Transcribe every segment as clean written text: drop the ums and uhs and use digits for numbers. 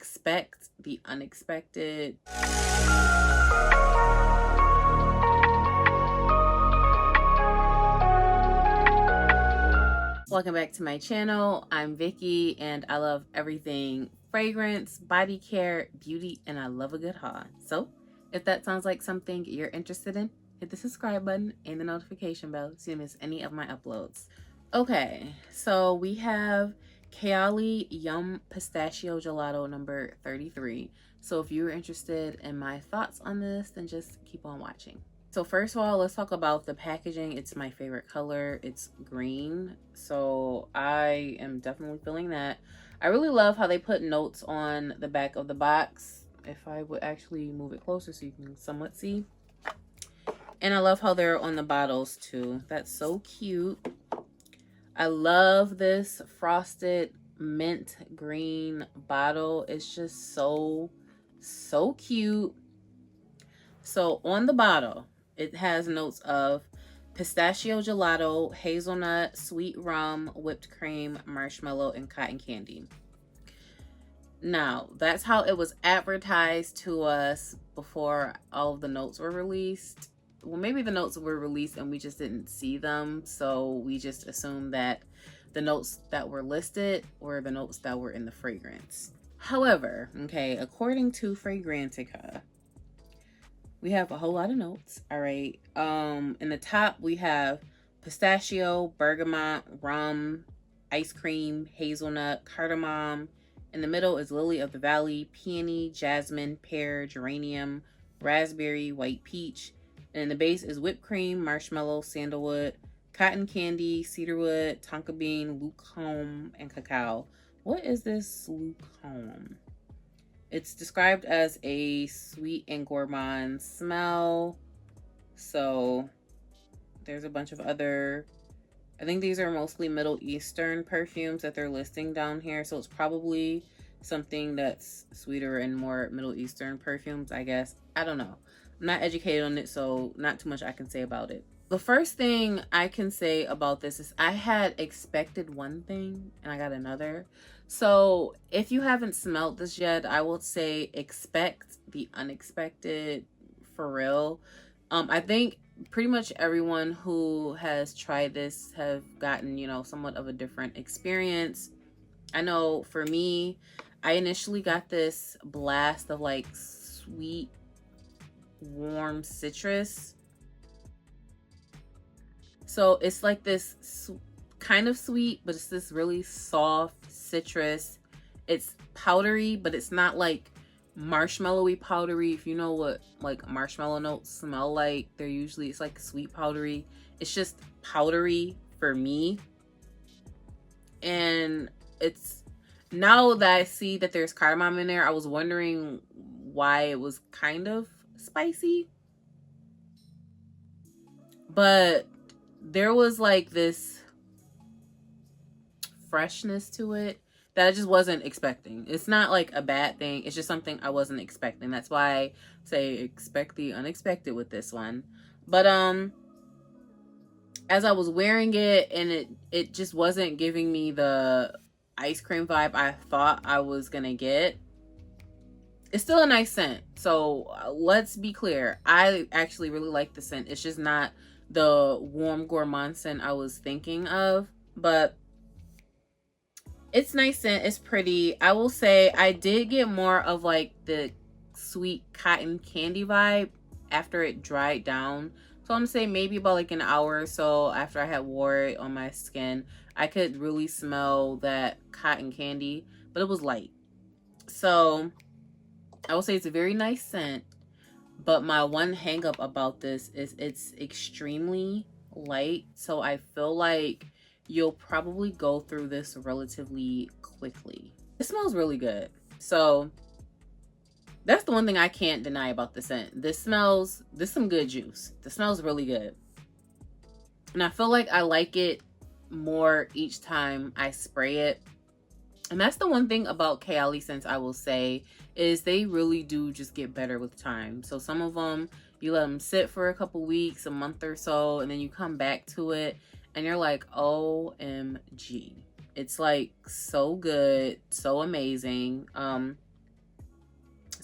expect the unexpected. Welcome back to my channel. I'm Vicky and I love everything fragrance, body care, beauty, and I love a good haul. So if that sounds like something you're interested in, hit the subscribe button and the notification bell so you don't miss any of my uploads. Okay, so we have Kayali Yum Pistachio Gelato number 33. So if you're interested in my thoughts on this, then just keep on watching. So first of all, let's talk about the packaging. It's my favorite color. It's green. So I am definitely feeling that. I really love how they put notes on the back of the box. If I would actually move it closer so you can somewhat see. And I love how they're on the bottles too. That's so cute. I love this frosted mint green bottle. It's just so cute. So on the bottle, it has notes of pistachio gelato, hazelnut, sweet rum, whipped cream, marshmallow, and cotton candy. Now, that's how it was advertised to us before all of the notes were released. Well, maybe the notes were released and we just didn't see them, so we just assumed that the notes that were listed were the notes that were in the fragrance. However, okay, according to Fragrantica, we have a whole lot of notes. All right. In the top, we have pistachio, bergamot, rum, ice cream, hazelnut, cardamom. In the middle is lily of the valley, peony, jasmine, pear, geranium, raspberry, white peach. And in the base is whipped cream, marshmallow, sandalwood, cotton candy, cedarwood, tonka bean, lucome, and cacao. What is this lucome? It's described as a sweet and gourmand smell. So there's a bunch of other, I think these are mostly Middle Eastern perfumes that they're listing down here. So it's probably something that's sweeter and more Middle Eastern perfumes, I guess. I don't know. I'm not educated on it, so not too much I can say about it. The first thing I can say about this is I had expected one thing and I got another. So if you haven't smelled this yet, I will say expect the unexpected, for real. I think pretty much everyone who has tried this have gotten, you know, somewhat of a different experience. I know for me, I initially got this blast of like sweet, warm citrus. So it's like this kind of sweet, but it's this really soft citrus. It's powdery, but it's not like marshmallowy powdery. If you know what like marshmallow notes smell like, they're usually, it's like sweet powdery. It's just powdery for me. And it's, now that I see that there's cardamom in there, I was wondering why it was kind of spicy. But there was like this freshness to it that I just wasn't expecting. It's not like a bad thing. It's just something I wasn't expecting. That's why I say expect the unexpected with this one. But as I was wearing it and it just wasn't giving me the ice cream vibe I thought I was gonna get. It's still a nice scent. So let's be clear. I actually really like the scent. It's just not the warm gourmand scent I was thinking of, but it's nice scent. It's pretty. I will say I did get more of like the sweet cotton candy vibe after it dried down. So I'm gonna say maybe about like an hour or so after I had wore it on my skin, I could really smell that cotton candy, but it was light. So I will say it's a very nice scent. But my one hang up about this is it's extremely light. So I feel like you'll probably go through this relatively quickly. It smells really good. So that's the one thing I can't deny about the scent. This some good juice. This smells really good. And I feel like I like it more each time I spray it. And that's the one thing about Kayali scents I will say, is they really do just get better with time. So some of them, you let them sit for a couple weeks, a month or so, and then you come back to it and you're like, OMG. It's like so good, so amazing.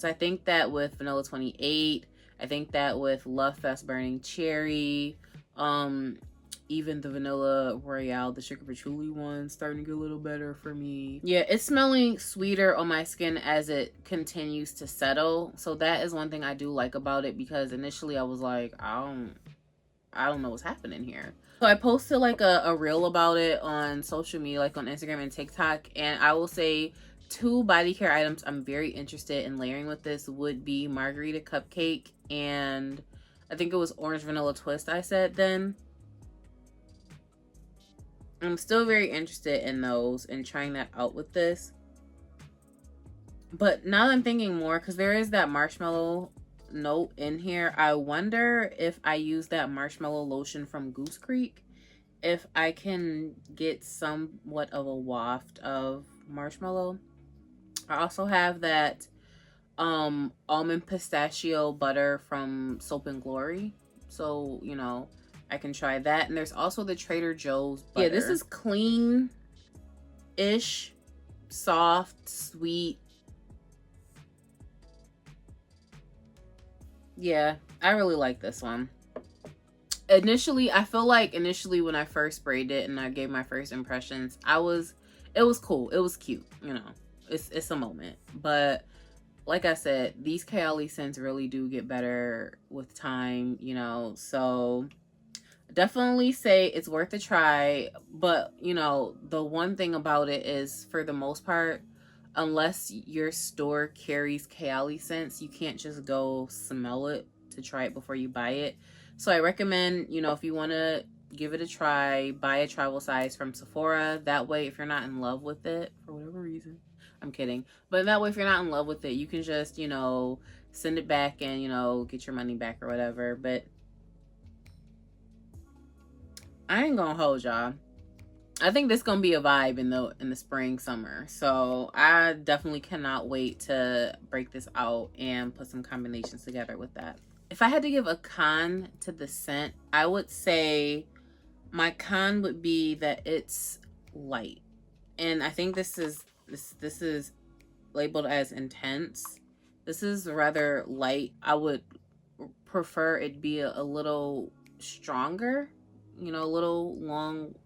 So I think that with Vanilla 28, I think that with Love Fest Burning Cherry, even the Vanilla Royale, the Sugar Patchouli one, starting to get a little better for me. Yeah, it's smelling sweeter on my skin as it continues to settle. So that is one thing I do like about it, because initially I was like, I don't know what's happening here. So I posted like a reel about it on social media, like on Instagram and TikTok, and I will say 2 body care items I'm very interested in layering with this would be Margarita Cupcake and I think it was Orange Vanilla Twist I said then. I'm still very interested in those and trying that out with this. But now that I'm thinking more, because there is that marshmallow note in here, I wonder if I use that marshmallow lotion from Goose Creek, if I can get somewhat of a waft of marshmallow. I also have that almond pistachio butter from Soap and Glory, so you know I can try that. And there's also the Trader Joe's butter. Yeah, this is clean ish, soft, sweet. Yeah, I really like this one. Initially, I feel like initially when I first sprayed it and I gave my first impressions, it was cool, it was cute, you know, it's a moment. But like I said, these Kayali scents really do get better with time, you know, so definitely say it's worth a try. But you know, the one thing about it is, for the most part, unless your store carries Kayali scents, you can't just go smell it to try it before you buy it. So I recommend, you know, if you want to give it a try, buy a travel size from Sephora. That way, if you're not in love with it for whatever reason, I'm kidding, but that way if you're not in love with it, you can just, you know, send it back and, you know, get your money back or whatever. But I ain't gonna hold y'all, I think this gonna be a vibe in the spring, summer. So I definitely cannot wait to break this out and put some combinations together with that. If I had to give a con to the scent, I would say my con would be that it's light. And I think this is labeled as intense. This is rather light. I would prefer it be a little stronger, you know, a little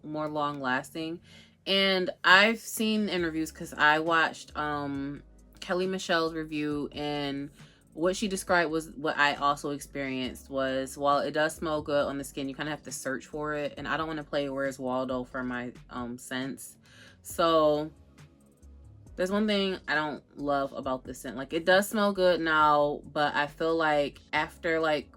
more long lasting. And I've seen interviews, because I watched Kelly Michelle's review, and what she described was what I also experienced, was while it does smell good on the skin, you kind of have to search for it. And I don't want to play Where's Waldo for my scents. So there's one thing I don't love about this scent. Like, it does smell good now, but I feel like after like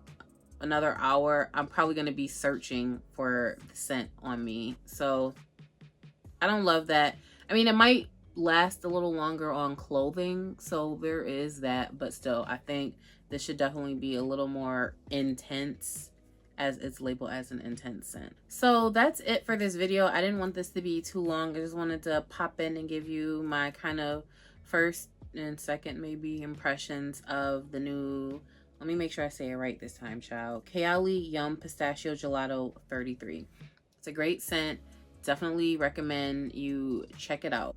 another hour, I'm probably going to be searching for the scent on me. So I don't love that. I mean, it might last a little longer on clothing, so there is that, but still, I think this should definitely be a little more intense, as it's labeled as an intense scent. So that's it for this video. I didn't want this to be too long. I just wanted to pop in and give you my kind of first and second maybe impressions of the new, let me make sure I say it right this time, child, Kayali Yum Pistachio Gelato 33. It's a great scent. Definitely recommend you check it out.